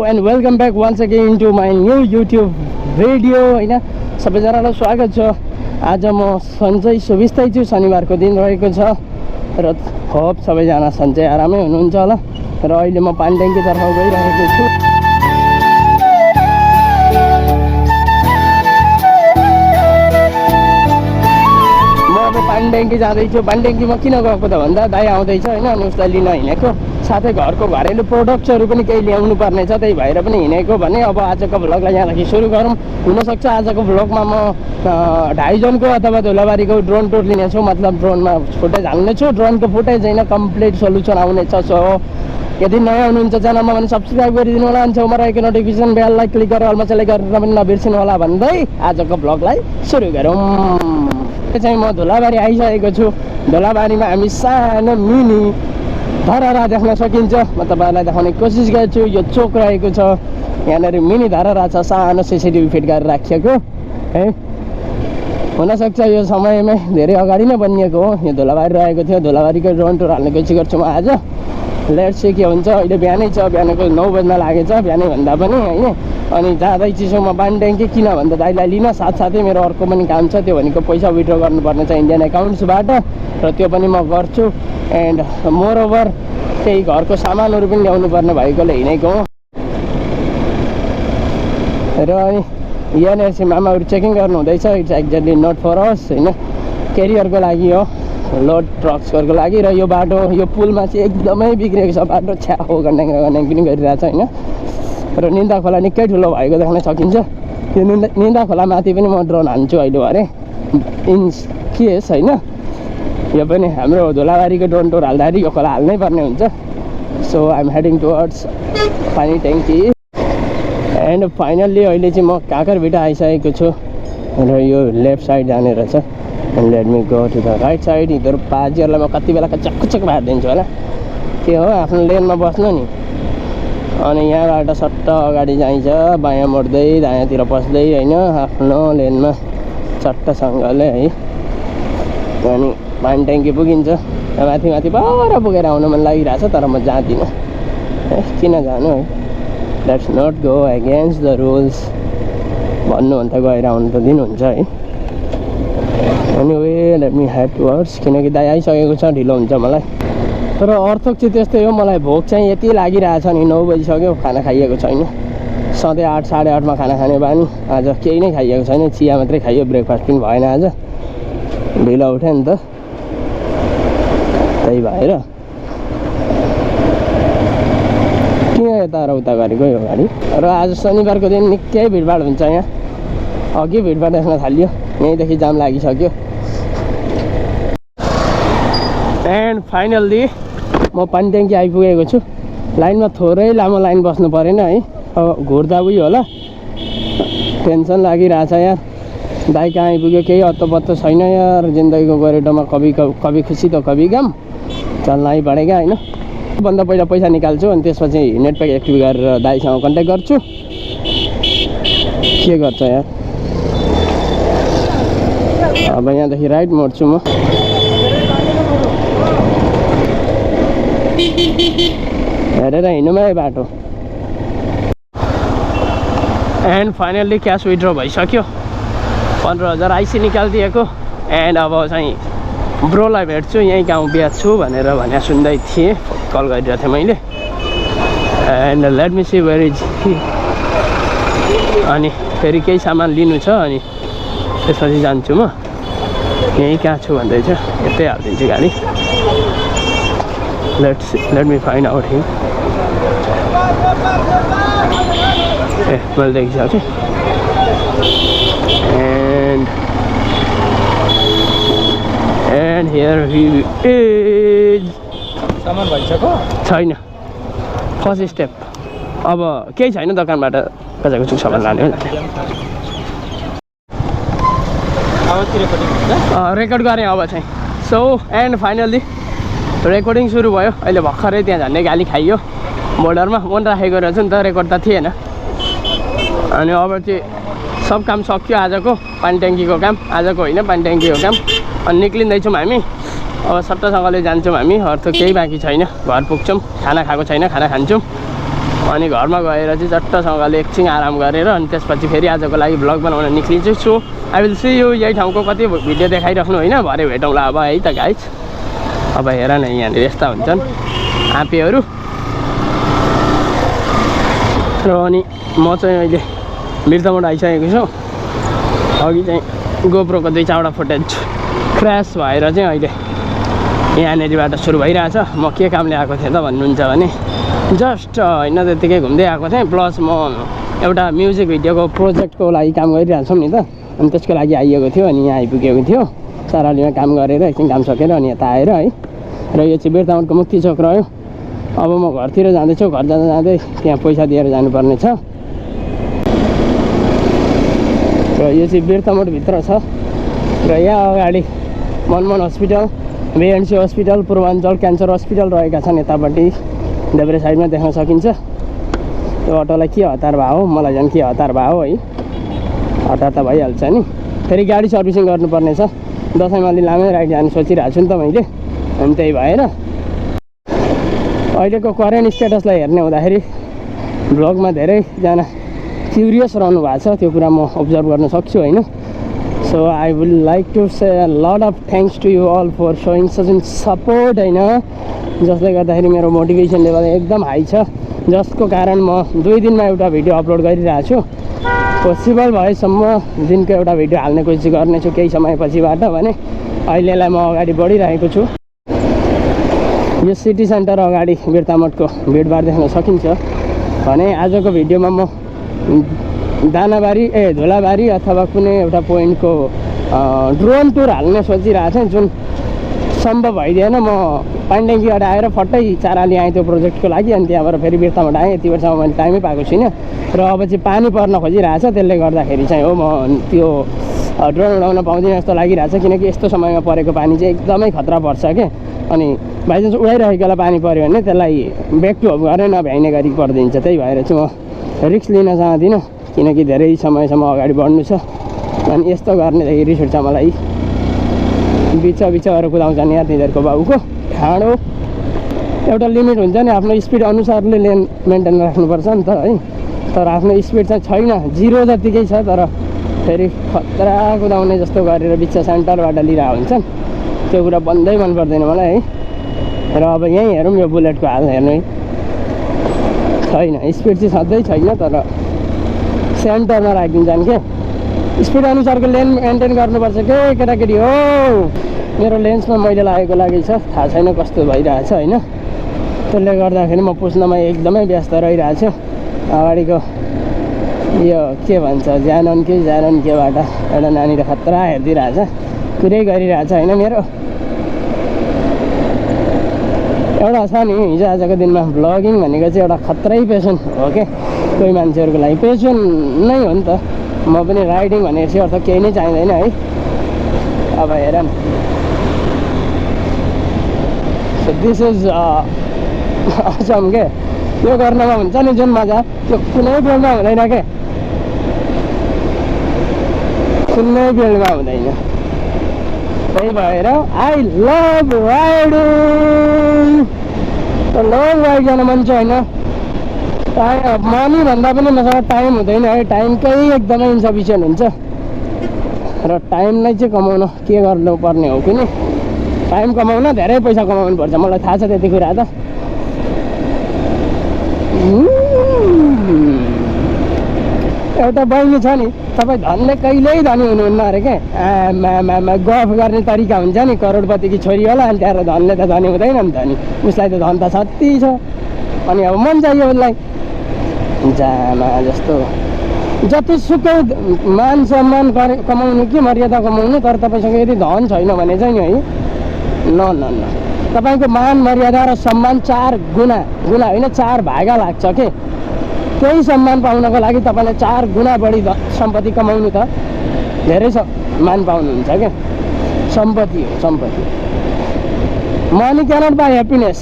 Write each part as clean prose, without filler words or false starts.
and welcome back once again to my new YouTube video हैन सबैजनालाई स्वागत छ। आज म सन्चै सुबिस्तै छु। शनिबारको दिन रहेको छ र होप सबैजना सन्चै आरामै हुनुहुन्छ होला। र अहिले म पानट्याङ्की तर्फ गइरहेको छु। पानट्याङ्की जाँदैछु। पानट्याङ्कीमा किन गएको त भन्दा दाइ आउँदैछ हैन, अनि उसलाई लिन हिँडेको। साथै घरको घरेलु प्रोडक्ट्सहरू पनि केही ल्याउनु पर्ने छ, त्यही भएर पनि हिँडेको। भने अब आजको भ्लगलाई यहाँदेखि सुरु गरौँ। हुनसक्छ आजको भ्लगमा म 2.5 जनको अथवा धुलाबारीको ड्रोन टुर लिनेछु, मतलब ड्रोनमा फुटेज हाल्नेछु। ड्रोनको फुटेज होइन, कम्प्लिट सोल्युसन आउनेछ। सो यदि नयाँ हुनुहुन्छ च्यानलमा भने सब्सक्राइब गरिदिनु होला। अनि छेउमा रहेको नोटिफिकेसन बेललाई क्लिक गरेर अलमा सेलेक्ट गरेर पनि नबिर्सिनु होला भन्दै आजको भ्लगलाई सुरु गरौँ। चाहिँ म धुलाबारी आइसकेको छु। धुलाबारीमा हामी सानो मिनी धरहरा देख्न सकिन्छ। म तपाईँहरूलाई देखाउने कोसिस गर्छु। यो चोक रहेको छ, यहाँनिर मिनी धरहरा छ, सानो सिसिटिभी फिट गरेर राखिएको है। हुनसक्छ यो समयमै धेरै अगाडि नै बनिएको हो। यो धुलाबारी रहेको थियो। धुलाबारीको ड्रोन टुर हाल्ने कोसिस गर्छु म आज। लेट्स सी के हुन्छ। अहिले बिहानै छ, बिहानको 9 बज्न लागेछ, बिहानै भन्दा पनि होइन। अनि जाँदैछु म पानट्याङ्की। किन भन्दा दाइलाई लिन, साथसाथै मेरो अर्को पनि काम छ। त्यो भनेको पैसा विथड्र गर्नुपर्ने छ इन्डियन एकाउन्ट्सबाट, र त्यो पनि म गर्छु। एन्ड मोरओभर केही घरको सामानहरू पनि ल्याउनु पर्ने भएकोले हिँडेको हो। र अनि यहाँनिर चाहिँ मामाहरू चेकिङ गर्नु हुँदैछ। इट्स एक्ज्याक्टली नट फर अस होइन, केरियरको लागि हो, लोड ट्रक्सहरूको लागि। र यो बाटो, यो पुलमा चाहिँ एकदमै बिग्रेको छ बाटो। छ्याहो गन्ड्याङ पनि गरिरहेछ होइन। र निन्दा खोला निकै ठुलो भएको देख्न सकिन्छ। यो निन्दा खोलामाथि पनि म ड्रोन हान्छु अहिले भरे, इन केस होइन। यो पनि हाम्रो धुलाबारीको ड्रोन टुर हाल्दाखेरि यो खोला हाल्नै पर्ने हुन्छ। So I am heading towards Pani Tanki. And finally अहिले चाहिँ म काँकरभिटा आइसकेको छु। र यो लेफ्ट साइड जाने रहेछ। And let me go to the right side. यिनीहरू पाजीहरूलाई म कति बेला चक्कुचक पारिदिन्छु होला। के हो, आफ्नो लेनमा बस्नु नि। अनि यहाँबाट सट्ट अगाडि जाइन्छ, बायाँ मोड्दै दायाँतिर पस्दै होइन, आफ्नो लेनमा चट्टसँगले है। अनि पानट्याङ्की पुगिन्छ। माथि माथि पर पुगेर आउनु मन लागिरहेछ, तर म जाँदिनँ। किन जानु है, let's not go against the rules. भन्नु भने त गएर आउनु त दिनुहुन्छ है। Anyway let me head towards, किनकि दाइ आइसकेको छ, ढिलो हुन्छ मलाई। तर अर्थक चाहिँ त्यस्तै हो, मलाई भोक चाहिँ यति लागिरहेछ नि। 9 बजिसक्यो, खाना खाइएको छैन। सधैँ 8 साढे 8मा खाना खाने बानी, आज केही नै खाइएको छैन। चिया मात्रै खाइयो, ब्रेकफास्ट पनि भएन आज। ढिलो उठ्यो नि त, त्यही भएर। किन यता र उता गरेको यो गाडी। र आज शनिबारको दिन निकै भिडभाड हुन्छ यहाँ। अघि भिडभाड देख्न थालियो, यहीँदेखि जाम लागिसक्यो। एन्ड फाइनल्ली म पानट्याङ्की आइपुगेको छु। लाइनमा थोरै लामो लाइन बस्नु परेन है। अब घुर्दा उयो होला, टेन्सन लागिरहेछ यार। दाइ कहाँ आइपुग्यो, केही अत्तो पत्तो छैन यार। जिन्दगीको गोरेटोमा कभी खुसी त कभी गम, चल्न ही पढेगा होइन। भन्दा पहिला पैसा निकाल्छु, अनि त्यसपछि नेटप्याक एक्टिभ गरेर दाइसँग कन्ट्याक्ट गर्छु। के गर्छ यार। अब यहाँदेखि राइट मोड्छु म। हेरेर हिँड्नुमा बाटो। एन्ड फाइनल्ली क्यास विथड्र भइसक्यो। 15,000 आइसी निकालिदिएको। एन्ड अब चाहिँ ब्रोलाई भेट्छु, यहीँ गाउँ बिहा छु भनेर भने सुन्दै थिएँ, कल गरिरहेको थिएँ मैले। And let me see where is he. अनि फेरि केही सामान लिनु छ, अनि त्यसपछि जान्छु म। यहीँ कहाँ छु भन्दैछ, यतै हालिदिन्छु गाडी। let me find out him. ए मैले देखिसकेँ। and here he is. सामान भइसक्यो छैन, फर्स्ट स्टेप। अब केही छैन, दोकानबाट कजाको छु सामान लाने हो। रेकर्ड गरेँ अब चाहिँ। सो एन्ड फाइनल्ली रेकर्डिङ सुरु भयो। अहिले भर्खरै त्यहाँ झन्डै गाली खाइयो बोर्डरमा। फोन राखेको रहेछ नि त, रेकर्ड त थिएन। अनि अब चाहिँ सब काम सक्यो आजको। पानट्याङ्कीको काम आजको होइन, पानट्याङ्कीको काम। अनि निक्लिँदैछौँ हामी। अब सट्टसँगले जान्छौँ हामी। अरू त केही बाँकी छैन, घर पुग्छौँ। खाना खाएको छैन, खाना खान्छौँ। अनि घरमा गएर चाहिँ चट्टसँगले एकछिन आराम गरेर अनि त्यसपछि फेरि आजको लागि भ्लग बनाउन निक्लिन्छु। So I will see you यही ठाउँको कति भिडियो देखाइराख्नु होइन, भरे भेटौँला अब है त गाइज। अब हेर न यहाँनिर यस्ता हुन्छन् आँपेहरू। र अनि म चाहिँ अहिले बिर्तामोड आइसकेको छु। अघि चाहिँ गोप्रोको 2-4वटा फुटेज क्रास भएर चाहिँ अहिले यहाँनिरबाट सुरु भइरहेछ। म के कामले आएको थिएँ त भन्नुहुन्छ भने जस्ट होइन त्यत्तिकै घुम्दै आएको थिएँ। प्लस म एउटा म्युजिक भिडियोको प्रोजेक्टको लागि काम गरिरहेको छु नि त, अनि त्यसको लागि आइएको थियो। अनि यहाँ आइपुगेको थियो सारालीमा काम गरेर एकछिन काम सकेर अनि यता आएर है। र यो चाहिँ बिर्तामोडको मुक्ति चोक रह्यो। अब म घरतिर जाँदैछु। घर जाँदा जाँदै त्यहाँ पैसा दिएर जानुपर्ने छ। र यो चाहिँ बिर्तामोडभित्र छ। र यहाँ अगाडि Manmohan hospital, BNC hospital, Purbanchal cancer hospital रहेका छन्। यतापट्टि देब्रे साइडमा देख्न सकिन्छ। त्यो अटोलाई के हतार भयो हो, मलाई झन् के हतार भयो है। हतार त भइहाल्छ नि। फेरि गाडी सर्भिसिङ गर्नुपर्ने छ। दसैँमा अलि लामै राइड जानु सोचिरहेको छु नि त मैले। अनि त्यही भएर अहिलेको करेन्ट स्टेटसलाई हेर्ने हुँदाखेरि भ्लगमा धेरैजना क्युरियस रहनु भएको छ। त्यो कुरा म अब्जर्भ गर्न सक्छु होइन। So I would like to say a lot of thanks to you all for showing such in support होइन, जसले गर्दाखेरि मेरो मोटिभेसन लेभल एकदम हाई छ। जसको कारण म 2 दिनमा एउटा भिडियो अपलोड गरिरहेको छु। पोसिबल भएसम्म दिनको एउटा भिडियो हाल्ने कोसिस गर्नेछु केही समयपछिबाट भने। अहिलेलाई म अगाडि बढिरहेको छु। यो सिटी सेन्टर अगाडि बिर्तामोडको भिडभाड देख्न सकिन्छ भने आजको भिडियोमा म दानाबारी धुलाबारी अथवा कुनै एउटा पोइन्टको ड्रोन टुर हाल्ने सोचिरहेको थिएँ, जुन सम्भव भइदिएन। म पाण्डेङीबाट आएर फट्टै चाराली आएँ त्यो प्रोजेक्टको लागि। अनि त्यहाँबाट फेरि बिर्तामोड आएँ। यति वर्षमा मैले टाइमै पाएको छुइनँ। र अब चाहिँ पानी पर्न खोजिरहेछ, त्यसले गर्दाखेरि चाहिँ हो म त्यो ड्रोन उडाउन पाउँदिनँ जस्तो लागिरहेछ। किनकि यस्तो समयमा परेको पानी चाहिँ एकदमै खतरा पर्छ क्या। अनि बाइचान्स उडाइरहेको बेला पानी पऱ्यो भने त्यसलाई ब्याक टु होम गरेर नभ्याइने गरी परिदिन्छ। त्यही भएर चाहिँ म रिस्क लिन चाहदिनँ, किनकि धेरै समयसम्म अगाडि बढ्नु छ। अनि यस्तो गर्नेदेखि रिस उठ्छ मलाई। बिचबिचहरू कुदाउँछन् यहाँ तिनीहरूको बाउको ठाडो। एउटा लिमिट हुन्छ नि, आफ्नो स्पिड अनुसारले लेन मेन्टेन राख्नुपर्छ नि त है। तर आफ्नो स्पिड चाहिँ छैन, 0 जतिकै छ। तर फेरि खतरा कुदाउने जस्तो गरेर बिच सेन्टरबाट लिइरहेको हुन्छन्। त्यो कुरा बन्दै मन पर्दैन मलाई है। र अब यहीँ हेरौँ यो बुलेटको हाल हेर्नु है। छैन, स्पिड चाहिँ सधैँ छैन, तर सेन्टरमा राखिदिन्छन् के। स्पिड अनुसारको लेन मेन्टेन गर्नुपर्छ के केटाकेटी हो। मेरो लेन्समा मैले लागेको लागि छ, थाहा छैन कस्तो भइरहेछ होइन। त्यसले गर्दाखेरि म पुस्नमा एकदमै व्यस्त रहिरहेको छु। अगाडिको यो के भन्छ ज्यानन केबाट एउटा नानीले खतरा हेरिदिइरहेछ, कुरै गरिरहेछ होइन। मेरो एउटा छ नि, हिजो आजको दिनमा भ्लगिङ भनेको चाहिँ एउटा खतरै पेसन हो क्या कोही मान्छेहरूको लागि। पेसन नै हो नि त। म पनि राइडिङ भनेपछि अर्थ केही नै चाहिँदैन है। अब हेर न, सो दिस इज असम के। यो गर्नमा हुन्छ नि जुन मजा, त्यो कुनै फिल्डमा हुँदैन के, कुनै फिल्डमा हुँदैन। त्यही भएर I love riding. Long ride जान मन छ होइन। मनी भन्दा पनि मसँग टाइम हुँदैन है। टाइमकै एकदमै इन्सफिसियन्ट हुन्छ। र टाइमलाई चाहिँ कमाउन के गर्नुपर्ने हो कि नि, टाइम कमाउन धेरै पैसा कमाउनु पर्छ। मलाई थाहा छ त्यति कुरा त। एउटा बहिनी छ नि, तपाईँ धनले कहिल्यै धनी हुनुहुन्न अरे क्या। आमा गफ गर्ने तरिका हुन्छ नि, करोडपतिकी छोरी होला। अनि त्यहाँबाट धनले त धनी हुँदैन नि त। नि उसलाई त धन त छत्ती छ। अनि अब मन चाहियो उसलाई जामा जस्तो। जतिसुकै मान सम्मान कमाउनु कि मर्यादा कमाउनु, तर तपाईँसँग यदि धन छैन भने चाहिँ नि है न न न तपाईँको मान मर्यादा र सम्मान 4 गुणा होइन 4 भागा लाग्छ के। त्यही सम्मान पाउनको लागि तपाईँले 4 गुणा बढी सम्पत्ति कमाउनु त धेरै मान पाउनुहुन्छ क्या। सम्पत्ति हो सम्पत्ति। मनी क्यानट बाई ह्याप्पिनेस,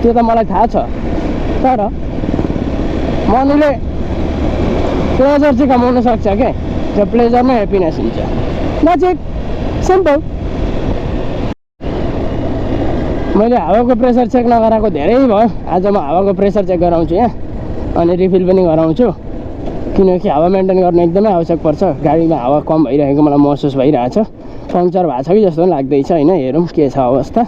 त्यो त मलाई थाहा छ। तर मनीले प्लेजर चाहिँ कमाउन सक्छ क्या। त्यो प्लेजर नै ह्याप्पिनेस हुन्छ। That's it, simple. मैले हावाको प्रेसर चेक नगराएको धेरै भयो। आज म हावाको प्रेसर चेक गराउँछु यहाँ। अनि रिफिल पनि गराउँछु किनकि हावा मेन्टेन गर्न एकदमै आवश्यक पर्छ। गाडीमा हावा कम भइरहेको मलाई महसुस भइरहेछ। पङ्क्चर भएको छ कि जस्तो पनि लाग्दैछ होइन। हेरौँ के छ अवस्था।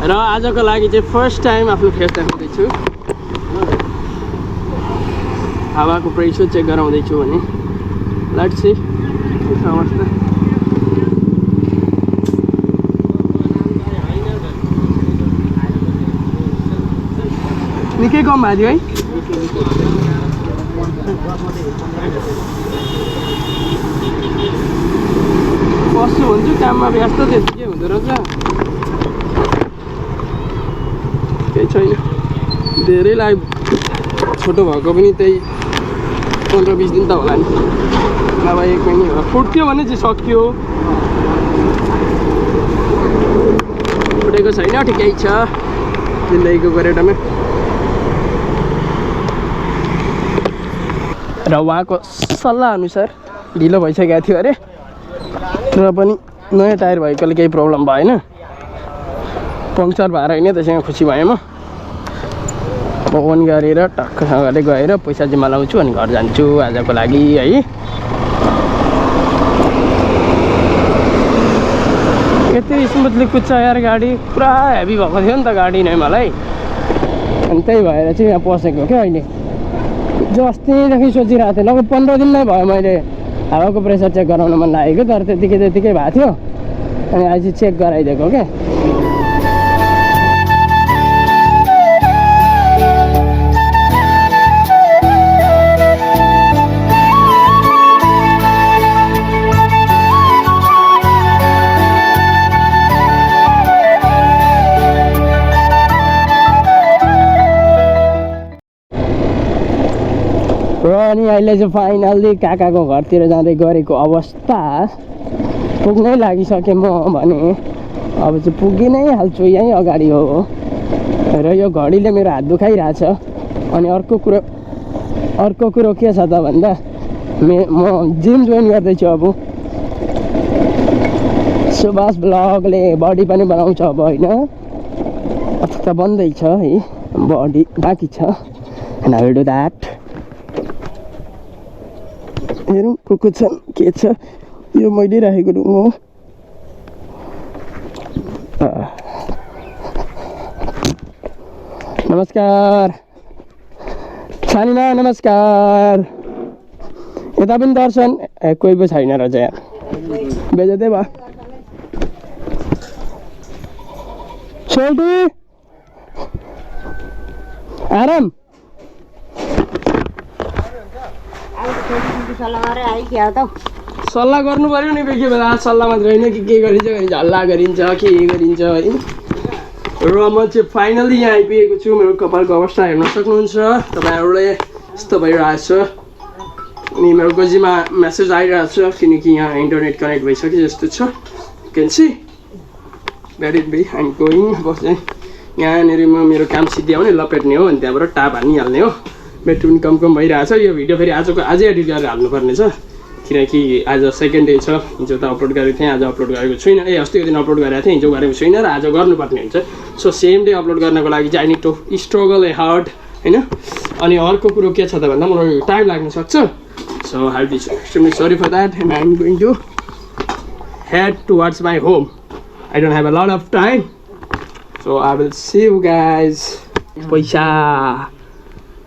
र आजको लागि चाहिँ फर्स्ट टाइम आफ्नो फेस देखाउँदैछु। हावाको प्रेसर चेक गराउँदैछु भने लेट्स सी के छ अवस्था। निकै कम भएको थियो है। बस्छु भन्छु काममा व्यस्त त्यतिकै हुँदो रहेछ। केही छैन। धेरै लाइभ छोटो भएको पनि त्यही 15-20 दिन त होला नि, नभए 1 महिना होला। फुट्यो भने चाहिँ सक्यो, फुटेको छैन, ठिकै छ जिन्दगीको गरेटामा। र उहाँको सल्लाह अनुसार ढिलो भइसकेको थियो अरे, र पनि नयाँ टायर भएकोले केही प्रब्लम भएन। पङ्क्चर भएर होइन त्यसैमा खुसी भएँ म। अब अन गरेर टक्कसँगले गएर पैसा जिम्मा लाउँछु अनि घर जान्छु आजको लागि है। यति स्मुथली कुद्छ यार गाडी, पुरा हेभी भएको थियो नि त गाडी नै मलाई। अनि त्यही भएर चाहिँ यहाँ पसेको क्या अहिले। जो अस्तिदेखि सोचिरहेको थिएँ, लगभग 15 दिन नै भयो मैले हावाको प्रेसर चेक गराउन मन लागेको, तर त्यतिकै भएको थियो। अनि आज चेक गराइदिएको क्या। र अनि अहिले चाहिँ फाइनल्ली काकाको घरतिर जाँदै गरेको अवस्था। पुग्नै लागिसकेँ म भने, अब चाहिँ पुगि नै हाल्छु, यहीँ अगाडि हो। र यो घडीले मेरो हात दुखाइरहेछ। अनि अर्को कुरो के छ त भन्दा म जिम जोइन गर्दैछु अब। सुबास ब्लगले बडी पनि बनाउँछ अब होइन, अथवा बन्दैछ है, बडी बाँकी छ। And I will do that. हेरौँ को छन् के छ। यो मैले राखेको रुम हो। नमस्कार छानिना, नमस्कार। यता पनि दर्शन कोही पो छैन रहेछ यार, बेजतै भयो। सोल्टी आराम सल्लाह गर्नु पर्यो नि कोही बेला। सल्लाह मात्र होइन कि के गरिन्छ, हल्ला गरिन्छ, के गरिन्छ है। र म चाहिँ फाइनली यहाँ आइपुगेको छु। मेरो कपालको अवस्था हेर्न सक्नुहुन्छ तपाईँहरूले, यस्तो भइरहेछ। अनि मेरो गोजीमा मेसेज आइरहेछ किनकि यहाँ इन्टरनेट कनेक्ट भइसक्यो जस्तो छ। Can see that it be I'm going. बस यहाँनिर म मेरो काम सिद्ध्याउने लपेट्ने हो, अनि त्यहाँबाट टाप हानिहाल्ने हो। ब्याट्री पनि कम भइरहेछ। यो भिडियो फेरि आजै एडिट गरेर हाल्नुपर्ने छ किनकि आज सेकेन्ड डे छ। हिजो त अपलोड गरेको थिएँ, आज अपलोड गरेको छुइनँ। अस्तिको दिन अपलोड गरेको थिएँ, हिजो गरेको छुइनँ र आज गर्नुपर्ने हुन्छ। सो सेम डे अपलोड गर्नको लागि चाहिँ I need to struggle a hard होइन। अनि अर्को कुरो के छ त भन्दा मलाई टाइम लाग्न सक्छ। So I be extremely sorry for that and I am going to head towards my home. I don't have a lot of time, so I will see you guys. पैसा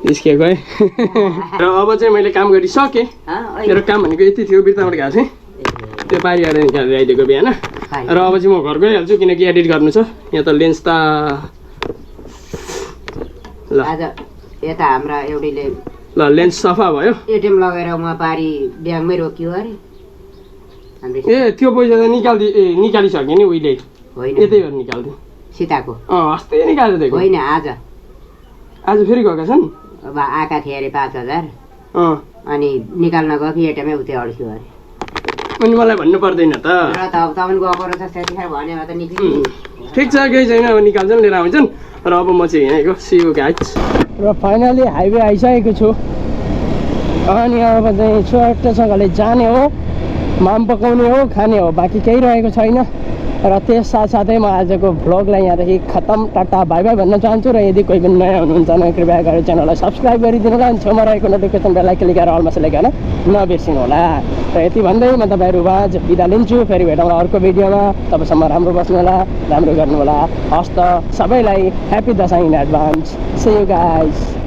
निस्किएको है। र अब चाहिँ मैले काम गरिसकेँ। मेरो काम भनेको यति थियो, बिर्ताबाट गएको थिएँ, त्यो पारी आएर निकालेर आइदिएको बिहान। र अब चाहिँ म घर गइहाल्छु किनकि एडिट गर्नु छ। यहाँ त लेन्स त ल आज यता हाम्रा एउटीले ल लेन्स सफा भयो। एटिएम लगेर उहाँ पारी ब्याङ्कमै रोकियो अरे। ए त्यो पैसा त निकालिसक्यो नि उहिले, होइन यतै गरेर निकाल्थ्यो सीताको। अस्ति निकालेर दिएको होइन आज फेरि गएका छन्। अब आएका थिए अरे 5000 अनि निकाल्न गयो कि एटिएममै उतै अड्क्यो अरे। अनि मलाई भन्नु पर्दैन त। र त अब तपाईँ गएको रहेछ त्यतिखेर भने त निक्लिनु। ठिक छ, केही छैन, अब निकाल्छन् लिएर आउँछन्। र अब म चाहिँ हिँडेको सी यु गाइज। र फाइनली हाइवे आइसकेको छु। अनि अब चाहिँ स्वाटसँगले जाने हो। माम पकाउने हो खाने हो बाँकी केही रहेको छैन र त्यस साथसाथै म आजको भ्लगलाई यहाँदेखि खतम टाटा बाई बाई भन्न चाहन्छु र यदि कोही पनि नयाँ हुनुहुन्छ भने कृपया गरेर च्यानललाई सब्सक्राइब गरिदिनु होला अनि छेउमा रहेको नोटिफिकेसन बेललाई क्लिक गरेर अलमा सेलेक्ट गर्न नबिर्सिनु होला र यति भन्दै म तपाईँहरू आज बिदा लिन्छु फेरि भेटौँला अर्को भिडियोमा तबसम्म राम्रो बस्नु होला राम्रो गर्नु होला हस्त सबैलाई happy Dashain in advance see you guys